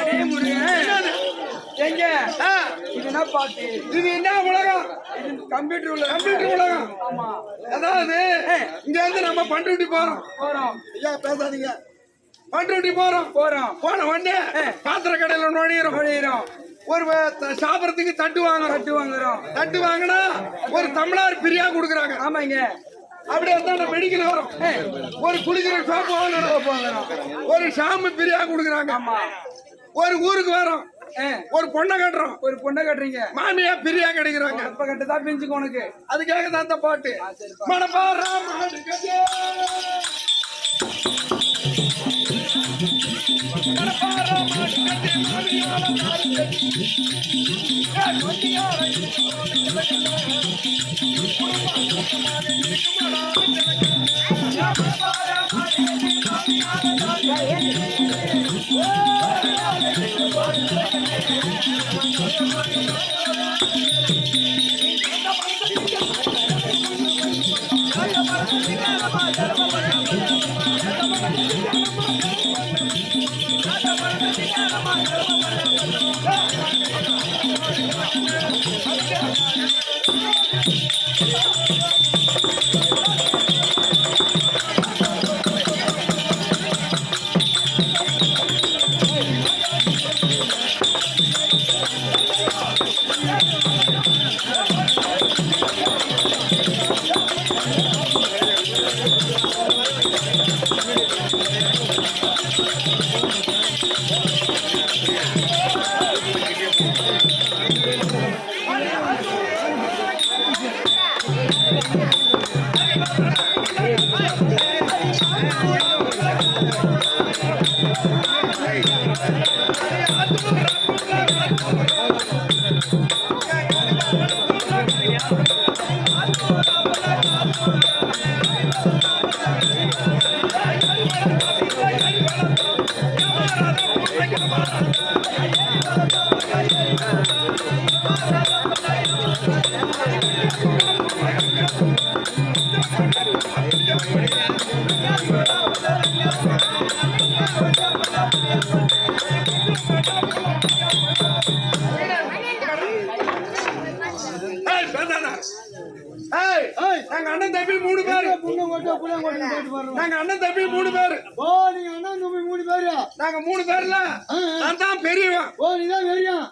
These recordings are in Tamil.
அடே முருகன் எங்க இது என்ன பாட்டு? இது என்ன உலகம்? கம்ப்யூட்டர் உலகம். கம்ப்யூட்டர் உலகம். ஆமா. அதாவது இங்க இருந்து நம்ம பண்ருட்டி போறோம். ஐயா பேசாதீங்க. பண்ருட்டி போறோம். போன உடனே பாத்திர கடையில நுழையிறோம். ஒரு சாப்பிடறதுக்கு தட்டு வாங்குறோம். தட்டு வாங்கினா ஒரு தமிழார் பிரியா கொடுக்குறாங்க. ஆமாங்க. அப்படியே தான் மெடிக்கல் வரும். ஒரு குளிக்கிற சோப்பு வாங்குறோம். ஒரு ஷாம்பு பிரியா கொடுக்குறாங்க. ஒரு ஊருக்கு வரோம். ஒரு பொண்ணை கட்டுறீங்க. மாமியா பிரியா கிடைக்கிறாங்க. இப்ப கட்டுதான் பிஞ்சுக்கு உனக்கு. அதுக்காக தான் அந்த பாட்டு. மணப்பாரா நாங்க அண்ணன் தம்பி 3 பேரு. நாங்க அண்ணன் தம்பி 3 பேரு. நாங்க 3 பேர்ல நான் தான் பெரியவன்.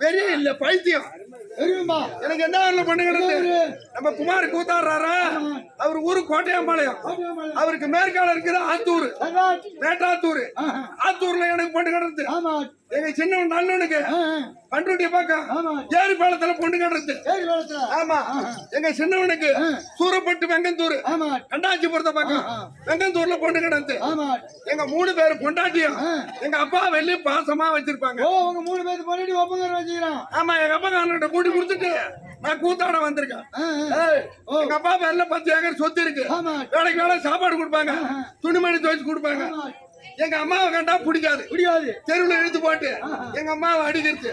பெரிய இல்ல பைத்தியம். எனக்கு என்ன பண்ணுங்க, நம்ம குமார் கூத்தாடுறாரா, அவர் ஊரு கோட்டையாம்பாளையம். அவருக்கு மேற்கால இருக்கிற ஆத்தூர், மேட்டாத்தூர். ஆத்தூர்ல எனக்கு பொண்ணு கிடந்து. எங்க சின்ன நல்லவனுக்கு பண்ருட்டி பக்கம் ஏரி பாலத்துல பொண்ணு கிடந்து. ஆமா, எங்க சின்னவனுக்கு சூரப்பட்டு வெங்கந்தூர், கண்டாச்சிபுரத்தை பக்கம் வெங்கந்தூர்ல பொண்ணு கிடந்து. எங்க 3 பேரு பொண்டாட்டியும் எங்க அப்பா வெளியே பாசமா வச்சிருப்பாங்க. 3 பேருக்கு பொண்டாட்டி ஒப்பந்தம் வச்சுக்கிறான். ஆமா, எங்க அப்பா காரன்கிட்ட கூட்டி கொடுத்துட்டு நான் கூத்தாட வந்திருக்கேன். எங்க அப்பா பேர்ல 10 ஏக்கர் சொத்து இருக்கு. வேலைக்கு வேலை சாப்பாடு கொடுப்பாங்க, துணிமணி துவைச்சு கொடுப்பாங்க. எங்க அம்மாவை கண்டா பிடிக்காது. தெருவுல இழுத்து போட்டு எங்க அம்மாவை அடிக்கிறது.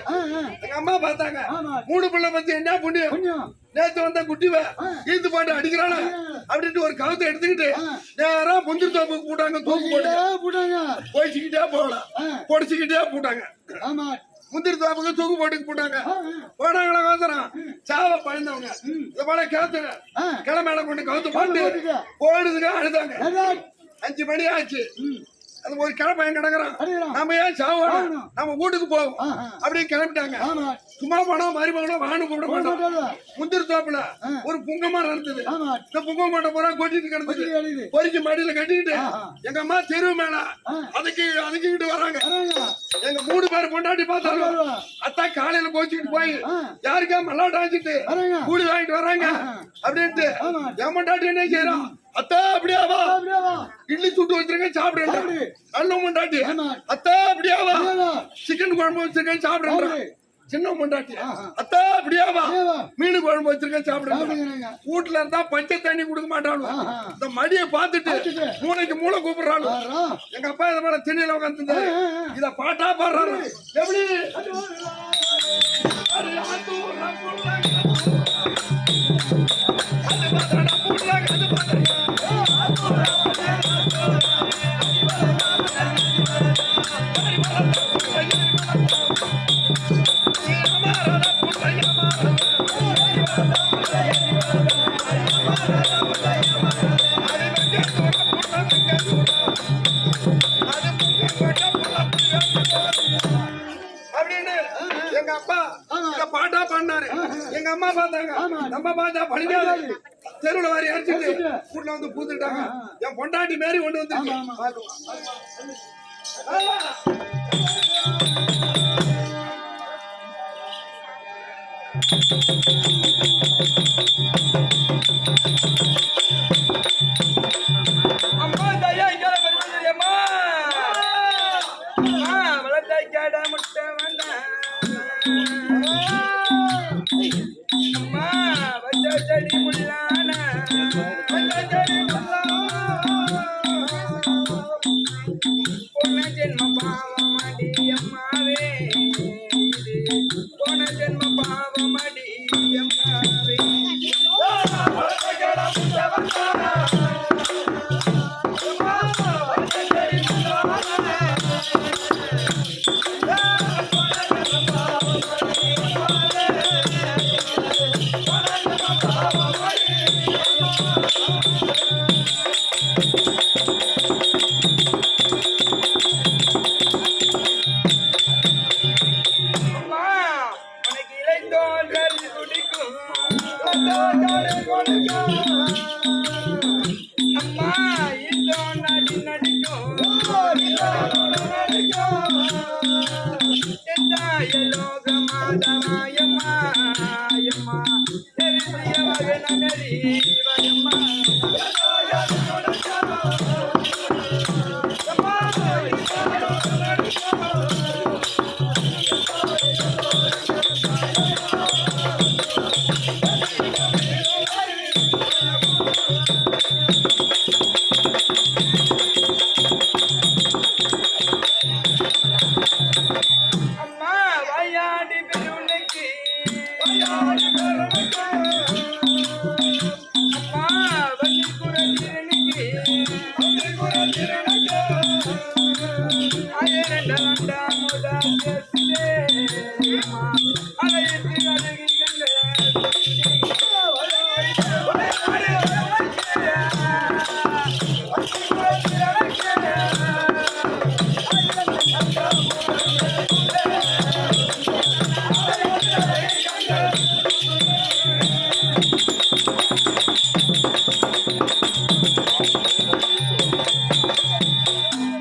எங்க அம்மா பார்த்தாங்க, 3 பிள்ளை பத்தி என்ன புண்ணியம், நேத்து வந்த குட்டிவ இழுத்து போட்டு அடிக்கிறானா அப்படின்ட்டு ஒரு கவுத்தை எடுத்துக்கிட்டு நேரா முந்திரி தோப்புக்கு போட்டாங்க. தூக்கு போட்டாங்க, போயிச்சுக்கிட்டே போகலாம், பொடிச்சுக்கிட்டே போட்டாங்க. முந்திரி தோப்புக்கு தூக்கு போட்டுக்கு போட்டாங்க. போனாங்களா கோசரம் சாவ பழந்தவங்க இது போல கேத்துங்க கிளம்பேல கொண்டு கவுத்து போட்டு போடுதுங்க. அழுதாங்க. 5 மணி ஆச்சு. அது ஒரு கிளம்பையன் கிடக்குறான். நம்ம ஏன் சாவணும், நம்ம வீட்டுக்கு போவோம் அப்படின்னு கிளம்பிட்டாங்க. சும்மா போனா மாதிரி போனா வானு கூப்பிட மாட்டோம். முந்திரி தோப்புல ஒரு புங்கமரம் இருந்தது. இந்த புங்க மாட்டை பூரா கொட்டிட்டு கிடந்தது. பொறிக்கு மடியில கட்டிக்கிட்டு எங்க அம்மா தெருவு மேல அதுக்கிட்டு வராங்க. எங்க 3 பேர் பொண்டாட்டி பார்த்தாலும் அத்தா காலையில கோச்சிக்கிட்டு போய் யாருக்கா மல்லாட்ட வச்சுட்டு கூலி வாங்கிட்டு வராங்க அப்படின்ட்டு என் பொண்டாட்டி என்ன செய்யறான், அத்தா அப்படியாவா இட்லி சுட்டு வச்சிருக்க சாப்பிடுறேன். நல்ல பொண்டாட்டி அத்தா அப்படியாவா சிக்கன் குழம்பு வச்சிருக்கேன் சாப்பிடுறேன். சின்ன பொண்டாட்டி அத்தா அப்படியாவா மீன் குழம்பு வச்சிருக்கேன் சாப்பிடுறேன். வீட்டுல இருந்தா பச்சை தண்ணி கொடுக்க மாட்டாலும் இந்த மடியை பார்த்துட்டு மூளைக்கு மூளை கூப்பிடுறாங்க. எங்க அப்பா இதை மேல திண்ணில உட்காந்து இத பாட்டா பாடுறாரு. எப்படி எங்க அப்பா இந்த பாட்டா பாடினாரு. எங்க அம்மா பார்த்தாங்க. நம்ம பார்த்தா படிக்காது. தெருவுல வாரி அடிச்சுட்டு வீட்டுல வந்து பூத்துட்டாங்க. என் பொண்டாட்டி மாரி கொண்டு வந்து அம்மா தயா இங்க வருவதில்லையம்மா. வளர்த்தாய் கேட முட்டை வேண்டாம். அம்மா வச்ச செடி முள்ளான போன ஜென்ம பாவமடி அம்மாவே. போன ஜென்ம பாவமடி அம்மாவே. அம்மா உனக்கு இளைத்தோன்கள் குடிக்கும். அம்மா இதோ நடி நடிக்கும். எந்தாய லோக மாதமாயம்மா அம்மா தெரிசிய வகன நெறி வயம்மா. அம்மா வாயாடி பெருனைக்கு. அம்மா வள்ளி குரலிரனுக்கு. ஆயிரண்ட முதா பேசுதே. அம்மா அலையத்து அழகிகள்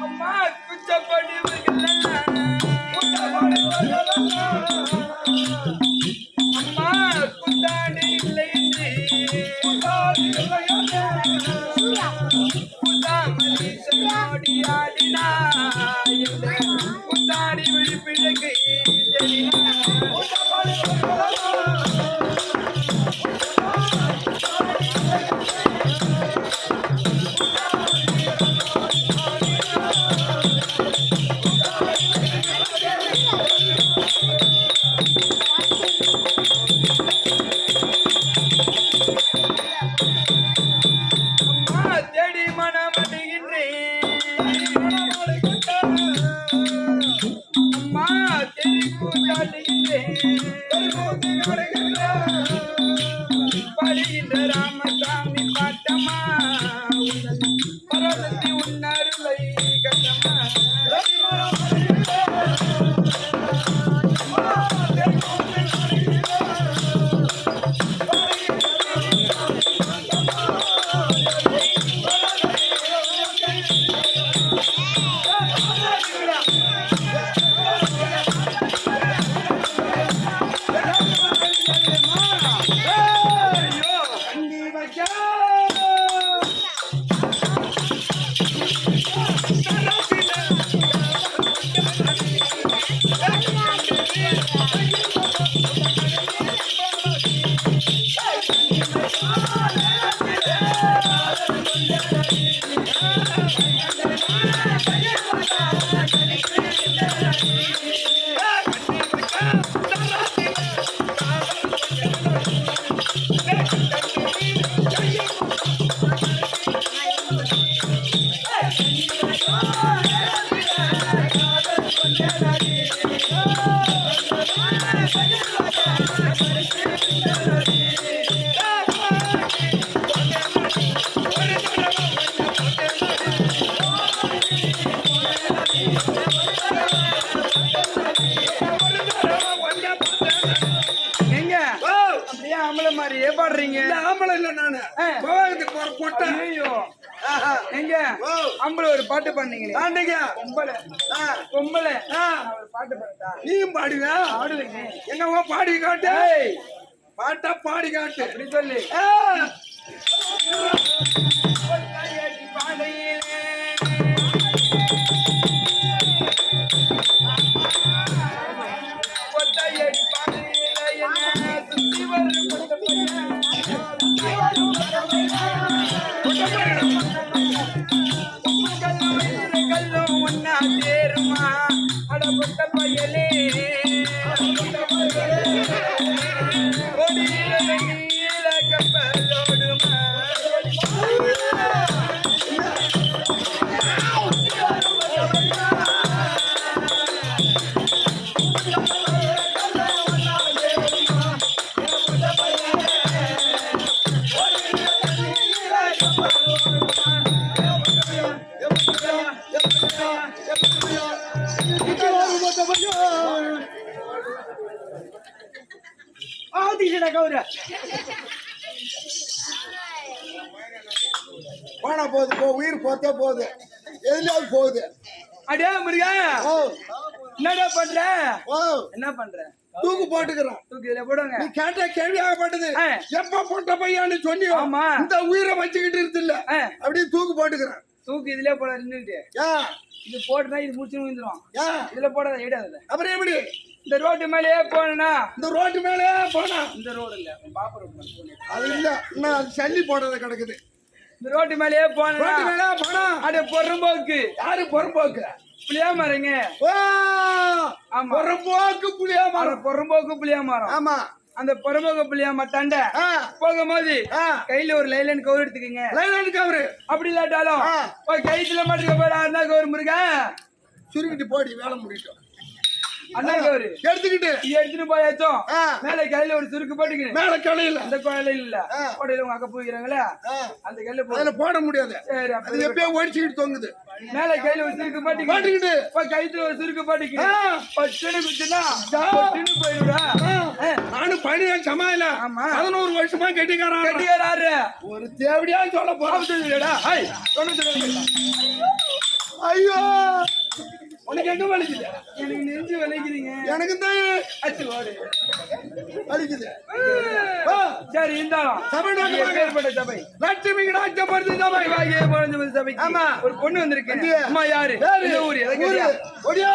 அம்மா குச்சப்படுவர்கள் அம்மா குந்தாடி இல்லை குந்தாமணி சொல்லோடி ஆடினா. குந்தாடி விழிப்பிழகை அம்மா தேடி மனமடுகின்றேன். அம்மா தேடி கூத்தாடுகின்றேன். பாடுகின்ற ராமசாமி பாட்டம்மா பரவத்தி உன்னருளை கட்டம்மா. பாடியே பாடுறீங்க. ஆம்பளை இல்ல நானு கோவாகத்துக்கு போற கொட்டை. ஐயோ எங்க ஆம்பளை ஒரு பாட்டு பண்ணீங்களே ஆண்டீங்க பொம்பளை பொம்பளை ஒரு பாட்டு பாட்டா நீயும் பாடுங்க. ஆடுவீங்க. எங்க பாடி காட்டு. பாட்டா பாடி காட்டு. அப்படி சொல்லு. ஒன்னா சேருமா அடப்பட்ட பயலே போனா போகுது போ, உயிர் போத்தே போகுது, எதுலாவது போகுது. அடே முருகா என்னடா பண்ற? என்ன பண்ற? தூக்கு போட்டுக்கிறோம். தூக்கில போடுங்க. நீ கேட்ட கேள்வியாகப்பட்டது. எப்ப போட்ட பையான்னு சொன்னியோ இந்த உயிரை வச்சுக்கிட்டு இருக்கு இல்ல, அப்படியே தூக்கு போட்டுக்கிறேன். தூக்கு இதுல போட நின்னுட்டு இது போட்டுனா இது முடிச்சு விழுந்துரும். இதுல போடாத இடாத. அப்புறம் எப்படி இந்த ரோட்டு மேலேயே போனா? இந்த ரோட்டு மேலேயே போனா இந்த ரோடு இல்ல, பாப்பா ரோடு அது இல்ல, இன்னும் அது சல்லி போடுறது கிடக்குது. இந்த ரோட்டு மேலேயே போனா, ரோட்டு மேலே போனா அட பொறம்போக்கு. யாரு பொறம்போக்கு? புளியா மரங்க. ஆமா பொறம்போக்கு புளியா மரம். பொறம்போக்கு புளியா மரம். ஆமா அந்த பொறம்போக்கு புளியா மத்தாண்ட போகும்போது கையில ஒரு லைலன் கவர் எடுத்துக்கங்க. லைலன் கவர் அப்படி இல்லாட்டாலும் கைத்துல மாட்டுக்க போடா. அண்ணா கவர் முருகா சுருக்கிட்டு போடி, வேலை முடிட்டோம். அண்ணா கவர் எடுத்துட்டு போயாச்சும் மேல கையில ஒரு சுருக்கு போட்டுக்கணும். மேல கலையில அந்த கோயில இல்ல கோடையில உங்க அக்கா போய்க்கிறாங்களா, அந்த கையில அதுல போட முடியாது. சரி அது எப்பயோ ஓடிச்சுக்கிட்டு தொங்குது. மேல கையில ஒரு சுருக்கு போட்டுக்கிட்டு கைத்துல ஒரு சுருக்கு போட்டுக்கணும். பட்டுன்னு குத்துனா பட்டுன்னு போயிடுடா. நானும் பணியான் சமாயில 11 வருஷமா கெட்டிக்காராரு ஒரு தேவடியா சொல்ல போறா. ஐயோ உனக்கு எங்க வலிக்குது? எனக்கு நெஞ்சு வலிக்குதுங்க. எனக்கு தான் அச்சு ஓடு வலிக்குது. சரி இருந்தாலும் சபை சபை லட்சுமி கிடாச்சப்படுத்தி சபை வாங்கிய குழந்தை சபை. ஆமா ஒரு பொண்ணு வந்திருக்கு. அம்மா யாரு? ஊரு ஓடியா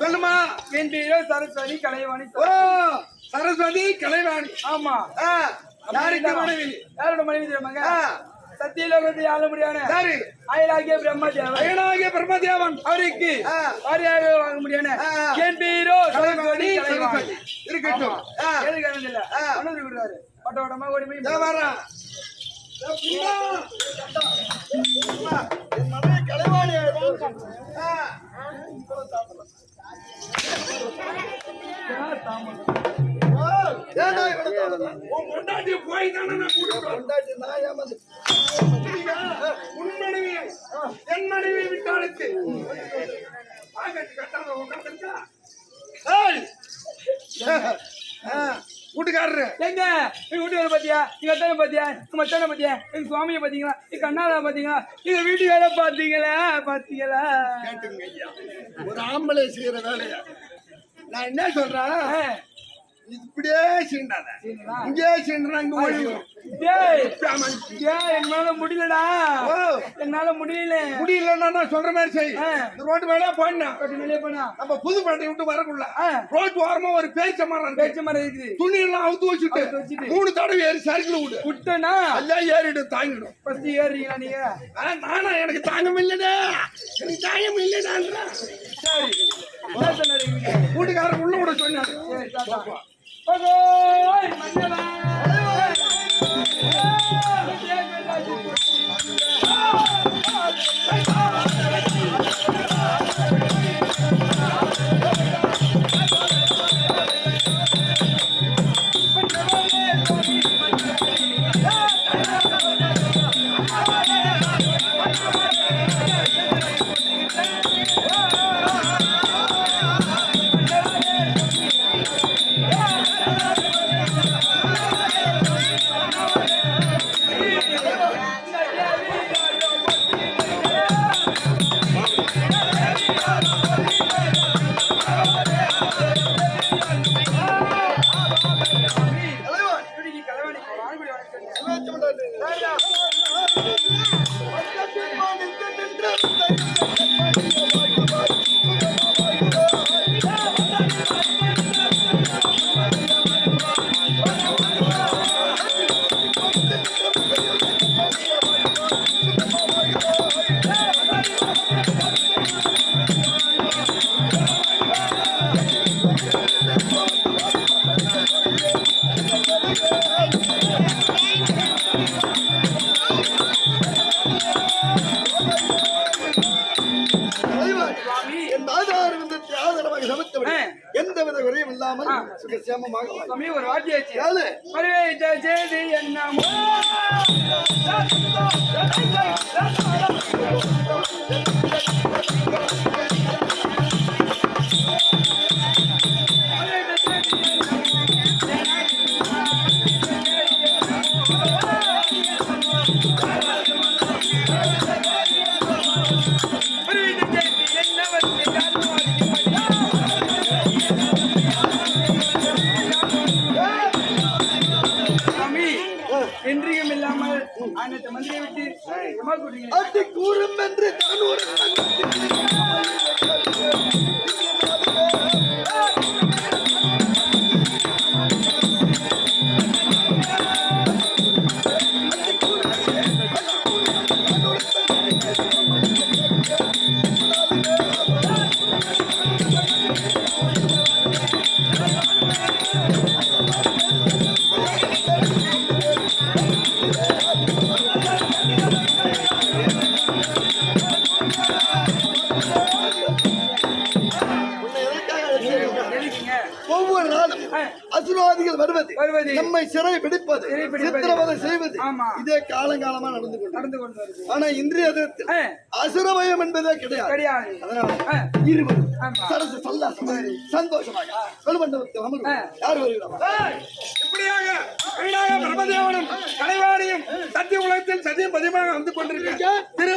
சொல்லுமா. என் பேரோ சரஸ்வதி கலைவாணி. சரஸ்வதி கலைவாணி. ஆமா யாருக்கு மனைவி? யாரோட மனைவி தெரியுமாங்க? சத்தியலோகத்தை ஆள முடியாது அயலாகிய பிரம்மதேவன். அயலாகிய பிரம்மதேவன் அவருக்கு வாரியாக வாங்க முடியாது. என் பேரோ சரஸ்வதி கலைவாணி. இருக்கட்டும் எதுக்கு இல்ல மனது விடுறாரு. பட்ட வட்டமா ஓடி போய் வரா கலைவாணி. என் மனைவி விட்டாளுக்கு வீட்டுக்காரரு எங்க வீட்டுக்கார பாத்தியா? எங்க அத்தான பாத்தியா? எங்க மச்சான பாத்தியா? எங்க சுவாமிய பாத்தீங்களா? எங்க அண்ணாவை பாத்தீங்களா? எங்க வீட்டு வேலை பாத்தீங்களா? பாத்தீங்களா? கேட்டுங்க ஐயா, ஒரு ஆம்பளை செய்யற வேலையா? நான் என்ன சொல்றேன், இப்படியே சீண்டாத இங்கே சீண்டா இங்க ஒழியும் என்னால முடியலடா என்னால முடியலன்னா நான் சொல்ற மாதிரி செய் இந்த ரோட்டு மேலே போனா நம்ம புதுப்பேட்டை விட்டு வரக்குள்ள ரோட்டு ஓரமா ஒரு பேச்ச மரம் இருக்குது துணி எல்லாம் அவுத்து வச்சுட்டு 3 தடவை ஏறி சைக்கிள் விடு விட்டனா எல்லாம் ஏறிடு தாங்கிடும் ஃபர்ஸ்ட் ஏறீங்களா நீங்க நானா எனக்கு தாங்க முடியலடா எனக்கு தாங்க முடியலடா சரி என்ன சொன்னீங்க வீட்டுக்காரர் உள்ள விட சொன்னாரு சரி தாத்தா ஓய் மஞ்சளா எந்தவித குறையும் இல்லாமல் சுகசேமமாக ஒரு வாட்டியாச்சு என்னமோ இன்றியும் இல்லாமல் ஆனந்த மந்திரியை விட்டு கூறும் என்று தான் ஒரு ஒவ்வொரு நாளும் அசுரவாதிகள் வருவது நம்மை சிறை பிடிப்பது சித்திரவதை செய்வது இதே காலங்காலமா நடந்து கொண்டு ஆனா இன்றைய தினத்தில் அசுரபயம் என்பதே கிடையாது அதனால இருவரும் சரசு சந்தோஷமாக கொலுமண்டபத்தில் அமர்வு யார் வருகிறார் இப்படியாக பிரம்மதேவனும் கலைவாணியும் சத்திய உலகத்தில் சத்தியம் பதிவாக வந்து கொண்டிருக்க திரு